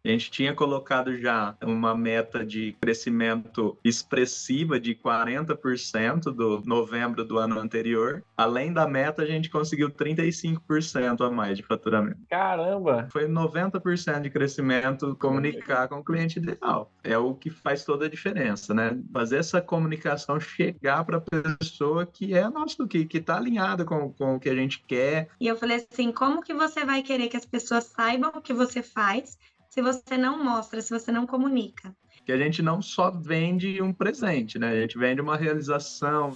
A gente tinha colocado já uma meta de crescimento expressiva de 40% do novembro do ano anterior. Além da meta, a gente conseguiu 35% a mais de faturamento. Caramba! Foi 90% de crescimento comunicar com o cliente ideal. É o que faz toda a diferença, né? Fazer essa comunicação chegar para a pessoa que é nosso, que está alinhada com o que a gente quer. E eu falei assim, como que você vai querer que as pessoas saibam o que você faz se você não mostra, se você não comunica? Que a gente não só vende um presente, né? A gente vende uma realização.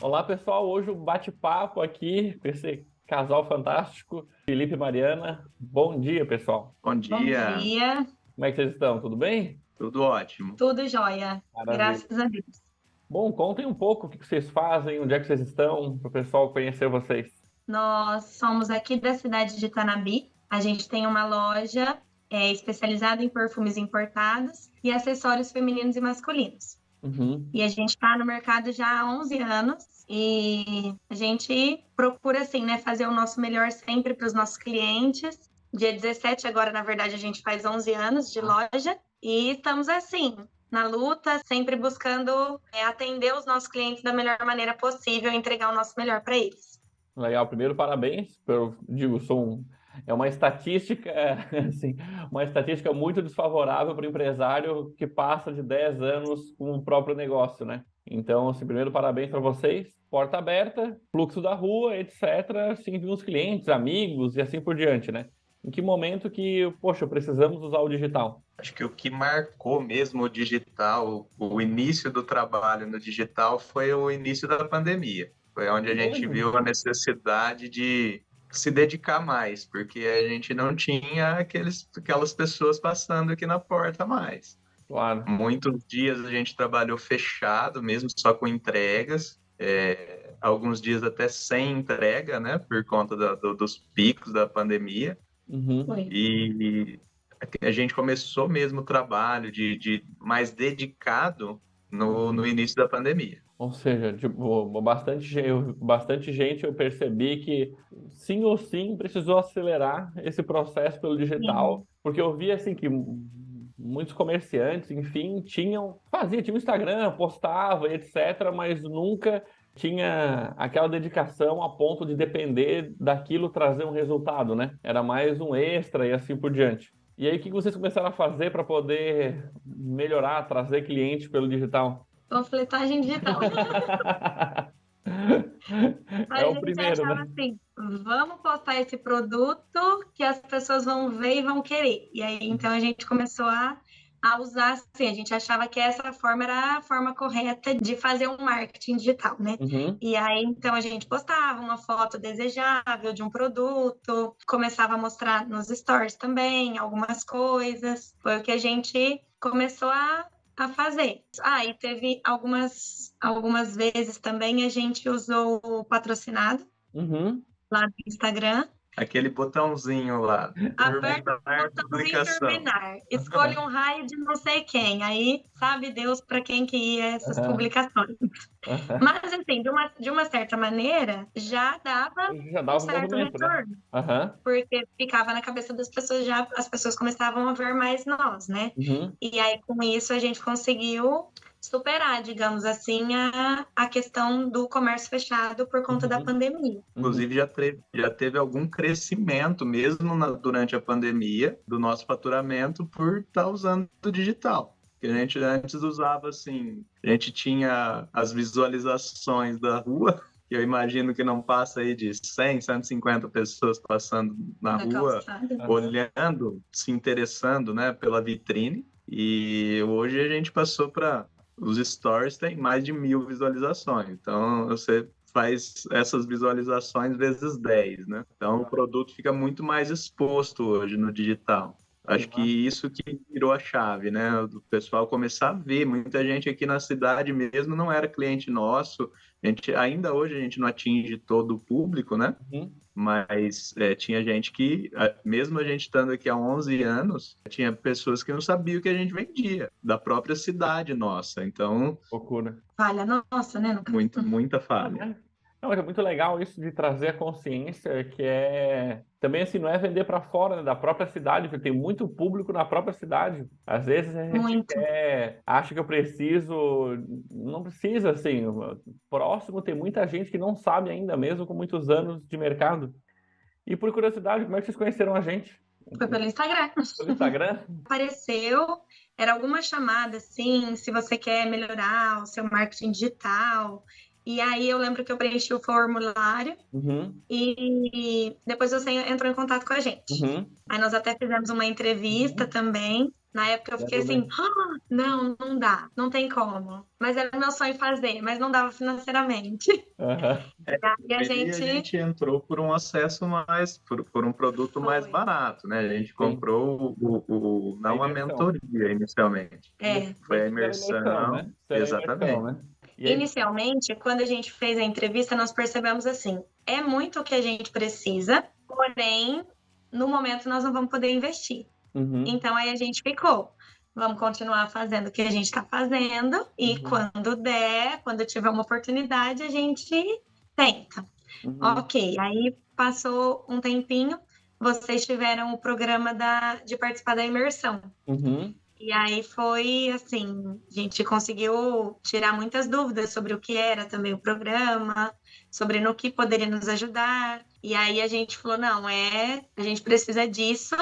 Olá, pessoal. Hoje o bate-papo aqui com esse casal fantástico, Felipe e Mariana. Bom dia, pessoal. Bom dia. Bom dia. Como é que vocês estão? Tudo bem? Tudo ótimo. Tudo jóia. Maravilha. Graças a Deus. Bom, contem um pouco o que vocês fazem, onde é que vocês estão, para o pessoal conhecer vocês. Nós somos aqui da cidade de Tanabi. A gente tem uma loja especializada em perfumes importados e acessórios femininos e masculinos. Uhum. E a gente está no mercado já há 11 anos e a gente procura, assim, né, fazer o nosso melhor sempre para os nossos clientes. Dia 17, agora, na verdade, a gente faz 11 anos de loja e estamos, assim, na luta, sempre buscando atender os nossos clientes da melhor maneira possível e entregar o nosso melhor para eles. Legal, primeiro parabéns, é uma estatística, assim, uma estatística muito desfavorável para o empresário que passa de 10 anos com o próprio negócio, né? Então, assim, primeiro parabéns para vocês, porta aberta, fluxo da rua, etc, assim, uns clientes, amigos e assim por diante, né? Em que momento que, poxa, precisamos usar o digital? Acho que o que marcou mesmo o digital, o início do trabalho no digital foi o início da pandemia. Foi onde a gente viu a necessidade de se dedicar mais, porque a gente não tinha aquelas pessoas passando aqui na porta mais. Claro. Muitos dias a gente trabalhou fechado, mesmo só com entregas, alguns dias até sem entrega, né, por conta dos picos da pandemia. Uhum. E a gente começou mesmo o trabalho de mais dedicado no início da pandemia. Ou seja, tipo, bastante gente eu percebi que sim ou sim precisou acelerar esse processo pelo digital, porque eu vi assim que muitos comerciantes, enfim, tinham Instagram, postava, etc, mas nunca tinha aquela dedicação a ponto de depender daquilo trazer um resultado, né? Era mais um extra e assim por diante. E aí, o que vocês começaram a fazer para poder melhorar, trazer clientes pelo digital? Panfletagem digital. É o primeiro, achava, né? assim, vamos postar esse produto que as pessoas vão ver e vão querer. E aí, então, a gente começou a usar, assim, a gente achava que essa forma era a forma correta de fazer um marketing digital, né? Uhum. E aí, então, a gente postava uma foto desejável de um produto, começava a mostrar nos stories também algumas coisas. Foi o que a gente começou a fazer. E teve algumas vezes também a gente usou o patrocinado lá no Instagram. Aquele botãozinho lá. Aperta o botãozinho terminar. Escolhe um raio de não sei quem. Aí sabe Deus para quem que ia essas publicações. Mas, assim, de uma certa maneira, já dava um certo retorno. Né? Porque ficava na cabeça das pessoas, as pessoas começavam a ver mais nós, né? E aí, com isso, a gente conseguiu superar, digamos assim, a questão do comércio fechado por conta da pandemia. Inclusive, já teve algum crescimento, mesmo durante a pandemia, do nosso faturamento por estar usando o digital. Que a gente antes usava assim, a gente tinha as visualizações da rua, que eu imagino que não passa aí de 100, 150 pessoas passando na rua, olhando, se interessando, né, pela vitrine. E hoje a gente passou para os stories, tem mais de 1.000 visualizações. Então, você faz essas visualizações vezes 10, né? Então, o produto fica muito mais exposto hoje no digital. Acho que isso que virou a chave, né? O pessoal começar a ver. Muita gente aqui na cidade mesmo não era cliente nosso. Ainda hoje a gente não atinge todo o público, né? Mas tinha gente que, mesmo a gente estando aqui há 11 anos, tinha pessoas que não sabiam o que a gente vendia, da própria cidade nossa. Então, loucura. Falha nossa, né? Muita falha. Não, mas é muito legal isso de trazer a consciência, que é também assim, não é vender para fora, né, da própria cidade, porque tem muito público na própria cidade. Às vezes a gente Muito. acha que eu preciso, não precisa, assim, próximo tem muita gente que não sabe ainda, mesmo com muitos anos de mercado. E por curiosidade, como é que vocês conheceram a gente? Foi pelo Instagram. Pelo Instagram? Apareceu, era alguma chamada assim, se você quer melhorar o seu marketing digital. E aí eu lembro que eu preenchi o formulário Uhum, e depois você entrou em contato com a gente. uhum. Aí nós até fizemos uma entrevista também. Na época eu fiquei Lembro assim, bem. "Ah, não, não dá, não tem como. Mas era meu sonho fazer, mas não dava financeiramente. Aham. E a Aí a gente gente entrou por um acesso mais, por um produto mais foi. barato, né? A gente Sim. comprou A não a imersão. mentoria inicialmente. Foi a Vocês fizeram imersão, imersão, né? Fizeram imersão, exatamente. né? E aí, Inicialmente, quando a gente fez a entrevista, nós percebemos assim: é muito o que a gente precisa, porém, no momento nós não vamos poder investir. uhum, Então aí a gente ficou. Vamos continuar fazendo o que a gente está fazendo e uhum, quando der, quando tiver uma oportunidade, a gente tenta. uhum, Ok, aí passou um tempinho, vocês tiveram o programa de participar da imersão. uhum, E aí foi assim, a gente conseguiu tirar muitas dúvidas sobre o que era também o programa, sobre no que poderia nos ajudar. E aí a gente falou, não, a gente precisa disso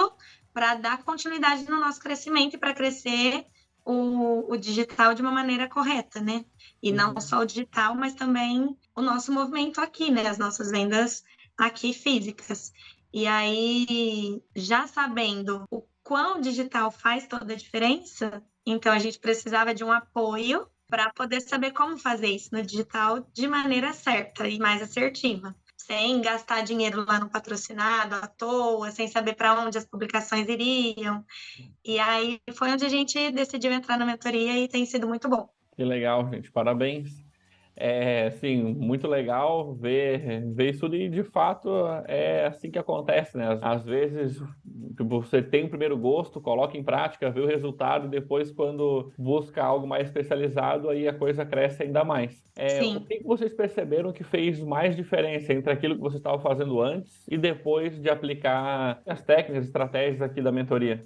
para dar continuidade no nosso crescimento e para crescer o digital de uma maneira correta, né? E não uhum. só o digital, mas também o nosso movimento aqui, né? As nossas vendas aqui físicas. E aí, já sabendo o quão digital faz toda a diferença, então a gente precisava de um apoio para poder saber como fazer isso no digital de maneira certa e mais assertiva, sem gastar dinheiro lá no patrocinado à toa, sem saber para onde as publicações iriam. E aí foi onde a gente decidiu entrar na mentoria e tem sido muito bom. Que legal, gente. Parabéns. É, assim, muito legal ver isso e, de fato, é assim que acontece, né? Às vezes, tipo, você tem o primeiro gosto, coloca em prática, vê o resultado, e depois, quando busca algo mais especializado, aí a coisa cresce ainda mais. O Sim. que que vocês perceberam que fez mais diferença entre aquilo que vocês estavam fazendo antes e depois de aplicar as técnicas, estratégias aqui da mentoria?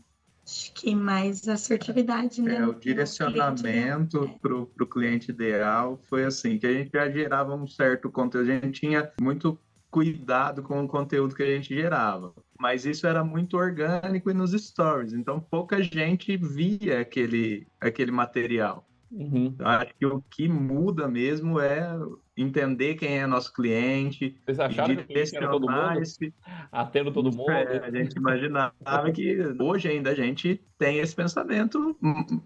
Acho que mais assertividade, né, O no cliente ideal. direcionamento para o cliente ideal foi assim, que a gente já gerava um certo conteúdo, a gente tinha muito cuidado com o conteúdo que a gente gerava, mas isso era muito orgânico e nos stories, então pouca gente via aquele material. Uhum. Eu acho que o que muda mesmo é entender quem é nosso cliente Vocês e acharam que o cliente era todo direcionar mundo? esse. Atendo todo mundo? A gente imaginava que hoje ainda a gente tem esse pensamento,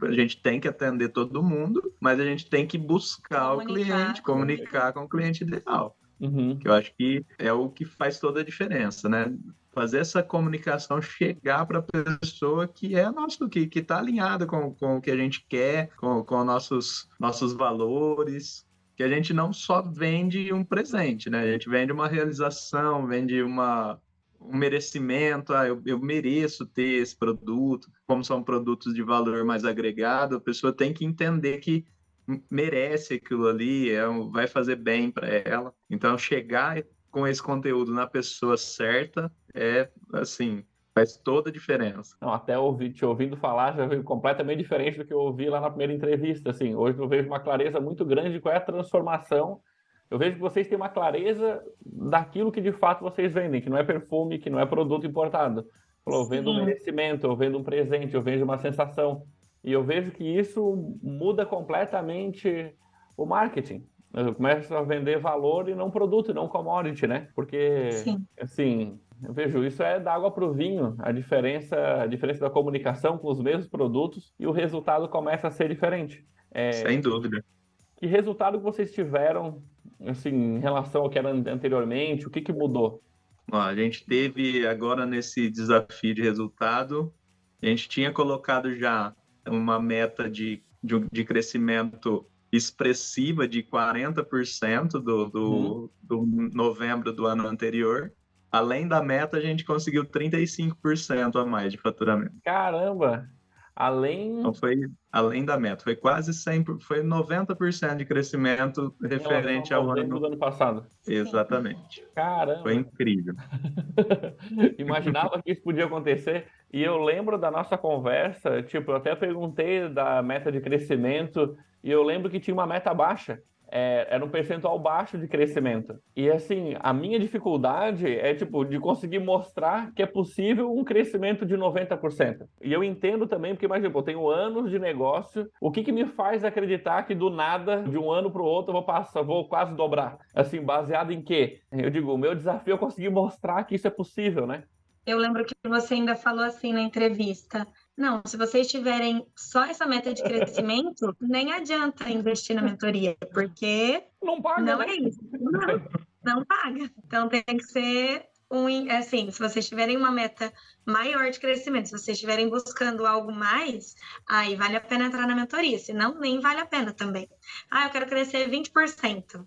a gente tem que atender todo mundo, mas a gente tem que buscar o cliente, Comunicar com o cliente. comunicar com o cliente ideal, que Uhum. eu acho que é o que faz toda a diferença, né? Fazer essa comunicação chegar para a pessoa que é nosso, que está alinhada com o que a gente quer, com nossos valores, que a gente não só vende um presente, né? A gente vende uma realização, vende um merecimento, eu mereço ter esse produto, como são produtos de valor mais agregado, a pessoa tem que entender que merece aquilo ali, vai fazer bem para ela. Então, chegar com esse conteúdo na pessoa certa assim, faz toda a diferença. Não, até te ouvindo falar já veio completamente diferente do que eu ouvi lá na primeira entrevista. Assim, hoje eu vejo uma clareza muito grande de qual é a transformação. Eu vejo que vocês têm uma clareza daquilo que de fato vocês vendem, que não é perfume, que não é produto importado. Falou, eu vendo um Sim, merecimento, eu vendo um presente, eu vendo uma sensação. E eu vejo que isso muda completamente o marketing. Eu começo a vender valor e não produto, e não commodity, né? Porque, sim. assim, eu vejo isso é da água para o vinho, a diferença da comunicação com os mesmos produtos e o resultado começa a ser diferente. Sem dúvida. Que resultado que vocês tiveram, assim, em relação ao que era anteriormente? O que que mudou? Ó, a gente teve agora nesse desafio de resultado, a gente tinha colocado já uma meta de crescimento expressiva de 40% Uhum. do novembro do ano anterior. Além da meta, a gente conseguiu 35% a mais de faturamento. Caramba! além Então foi além da meta, foi quase 100%, foi 90% de crescimento em relação referente ao ao novembro do ano. ano passado. Exatamente. Foi Caramba! incrível. Imaginava que isso podia acontecer. E eu lembro da nossa conversa, tipo, eu até perguntei da meta de crescimento, e eu lembro que tinha uma meta baixa. Era um percentual baixo de crescimento. E assim, a minha dificuldade é, tipo, de conseguir mostrar que é possível um crescimento de 90%. E eu entendo também, porque, imagina, eu tenho anos de negócio, o que me faz acreditar que do nada, de um ano para o outro, vou quase dobrar? Assim, baseado em quê? Eu digo, o meu desafio é conseguir mostrar que isso é possível, né? Eu lembro que você ainda falou assim na entrevista. Não, se vocês tiverem só essa meta de crescimento, nem adianta investir na mentoria, porque Não paga, não né? é isso. Não paga. Então tem que ser assim, se vocês tiverem uma meta maior de crescimento, se vocês estiverem buscando algo mais, aí vale a pena entrar na mentoria, senão nem vale a pena também. Ah, eu quero crescer 20%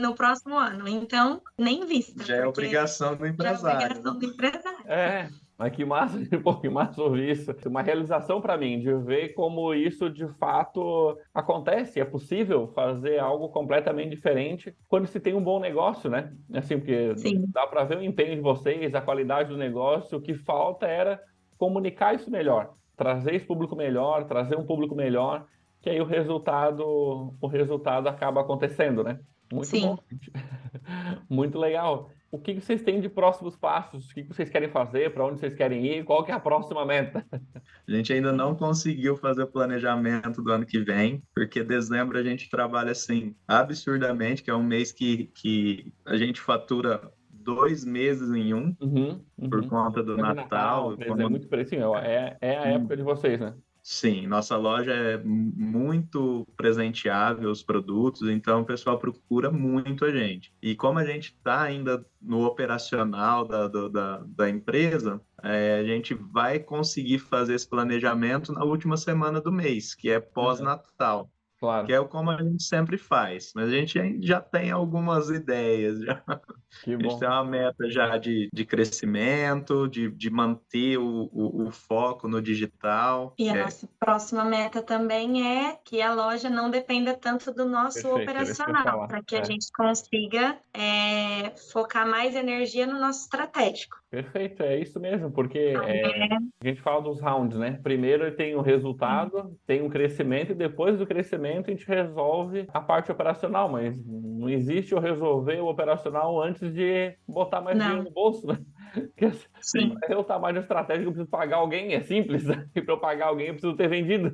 no próximo ano. Então, nem vista, Já é porque obrigação do já é empresário, obrigação né? do empresário. Mas que massa, pô, que massa ouvir isso. Uma realização para mim, de ver como isso de fato acontece. É possível fazer algo completamente diferente quando se tem um bom negócio, né? Assim, porque Sim, dá para ver o empenho de vocês, a qualidade do negócio. O que falta era comunicar isso melhor, trazer esse público melhor, trazer um público melhor, que aí o resultado acaba acontecendo, né? Muito bom. sim. Muito legal. O que vocês têm de próximos passos? O que vocês querem fazer? Para onde vocês querem ir? Qual que é a próxima meta? A gente ainda não conseguiu fazer o planejamento do ano que vem, porque dezembro a gente trabalha assim absurdamente, que é um mês que a gente fatura 2 meses em um, Uhum, por uhum. conta do É de Natal, Natal. quer dizer, é muito parecido. É a época de vocês, né? Sim, nossa loja é muito presenteável, os produtos, então o pessoal procura muito a gente. E como a gente está ainda no operacional da empresa, a gente vai conseguir fazer esse planejamento na última semana do mês, que é Uhum, pós-Natal, que claro. é como a gente sempre faz. Mas a gente já tem algumas ideias, Que a gente tem bom. uma meta já de crescimento, de manter o foco no digital. E a nossa próxima meta também é que a loja não dependa tanto do nosso Perfeito, era isso que eu ia operacional, falar. para que a gente consiga focar mais energia no nosso estratégico. Perfeito, é isso mesmo, porque a gente fala dos rounds, né? Primeiro tem o resultado, tem um crescimento, e depois do crescimento a gente resolve a parte operacional, mas não existe eu resolver o operacional antes de botar mais dinheiro Não, no bolso, né? Porque sim, o tamanho estratégico, eu preciso pagar alguém, é simples, né? E para eu pagar alguém eu preciso ter vendido.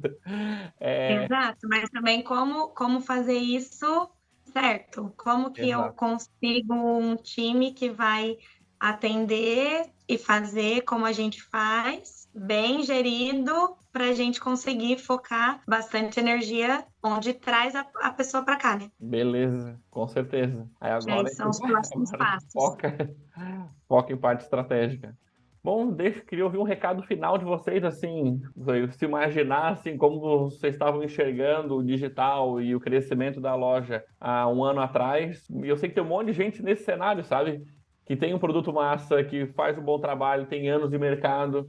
É, exato. Mas também como fazer isso certo? Como que eu exato. consigo um time que vai atender e fazer como a gente faz, bem gerido, para a gente conseguir focar bastante energia onde traz a pessoa para cá, né? Beleza, com certeza. Aí Que aí agora são os próximos agora a gente passos. foca em parte estratégica. Bom, queria ouvir um recado final de vocês, assim, se imaginar, assim, como vocês estavam enxergando o digital e o crescimento da loja há um ano atrás. E eu sei que tem um monte de gente nesse cenário, sabe? Que tem um produto massa, que faz um bom trabalho, tem anos de mercado.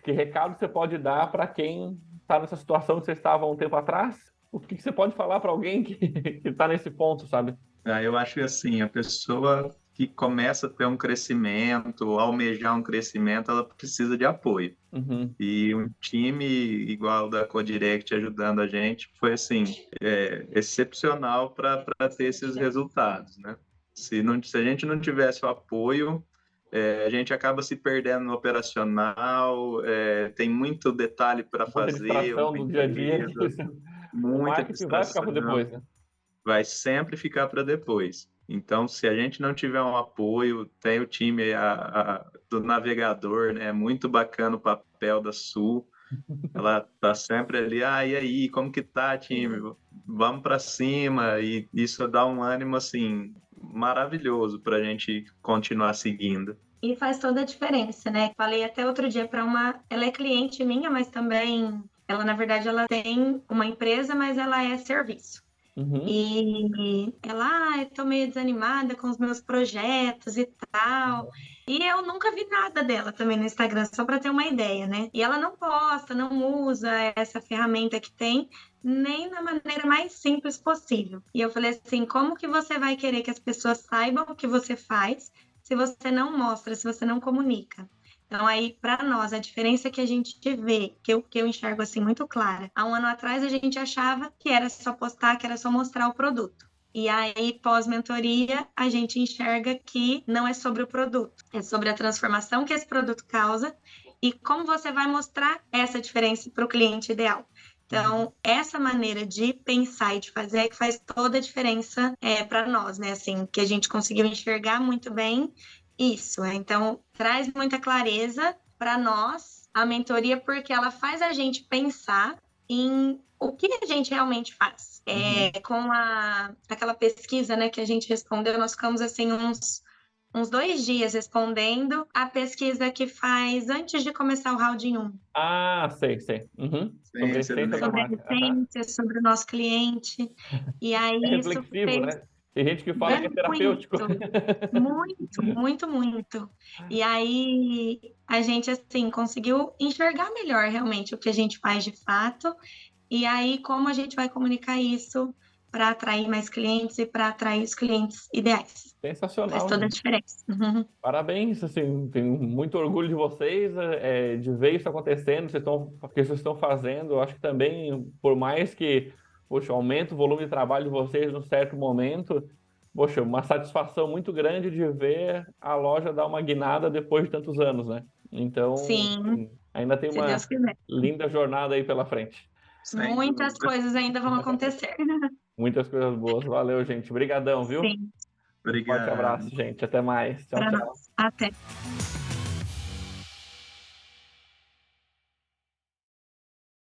Que recado você pode dar para quem está nessa situação que você estava há um tempo atrás? O que você pode falar para alguém que está nesse ponto, sabe? Eu acho que assim, a pessoa que começa a ter um crescimento, almejar um crescimento, ela precisa de apoio. Uhum. E um time igual da Codirect ajudando a gente foi assim, excepcional para ter esses resultados, né? Se a gente não tivesse o apoio, a gente acaba se perdendo no operacional, tem muito detalhe para Muita fazer, distração uma do dia a dia. empresa, O muita marketing vai ficar distração, para depois, né? vai sempre ficar para depois. Então, se a gente não tiver um apoio, tem o time do navegador, né? Muito bacana o papel da Sul. Ela tá sempre ali, e aí, como que tá, time? Vamos para cima. E isso dá um ânimo, assim, maravilhoso para a gente continuar seguindo. E faz toda a diferença, né? Falei até outro dia para ela é cliente minha, mas também ela na verdade ela tem uma empresa, mas ela é serviço. Uhum. E ela, eu tô meio desanimada com os meus projetos e tal. E eu nunca vi nada dela também no Instagram, só para ter uma ideia, né? E ela não posta, não usa essa ferramenta que tem, nem da maneira mais simples possível. E eu falei assim, como que você vai querer que as pessoas saibam o que você faz se você não mostra, se você não comunica? Então, aí, para nós, a diferença que a gente vê, que eu enxergo assim muito clara. Há um ano atrás, a gente achava que era só postar, que era só mostrar o produto. E aí, pós-mentoria, a gente enxerga que não é sobre o produto, é sobre a transformação que esse produto causa e como você vai mostrar essa diferença para o cliente ideal. Então, essa maneira de pensar e de fazer é que faz toda a diferença para nós, né? Assim, que a gente conseguiu enxergar muito bem isso. Então, traz muita clareza para nós a mentoria, porque ela faz a gente pensar em o que a gente realmente faz. Com aquela pesquisa, né, que a gente respondeu, nós ficamos assim uns 2 dias respondendo a pesquisa que faz antes de começar o round 1. Ah, sei. Uhum. Sobre a Ciência do essência da Sobre a marca. Aham. essência, sobre o nosso cliente. E aí É isso reflexivo, fez né? Tem gente que fala que é terapêutico. muito. E aí a gente assim conseguiu enxergar melhor realmente o que a gente faz de fato. E aí como a gente vai comunicar isso para atrair mais clientes e para atrair os clientes ideais. Faz Sensacional, toda a gente. diferença. Parabéns, assim, tenho muito orgulho de vocês, de ver isso acontecendo, o que vocês estão fazendo. Eu acho que também, por mais que, poxa, aumenta o volume de trabalho de vocês num certo momento, poxa, uma satisfação muito grande de ver a loja dar uma guinada depois de tantos anos, né? Então, Sim, ainda tem se Deus uma quiser. linda jornada aí pela frente. Sem Muitas dúvida. coisas ainda vão acontecer. Muitas coisas boas. Valeu, gente. Obrigadão, viu? Sim, Um forte Obrigado. abraço, gente. Até mais. Tchau, para tchau. nós. Até.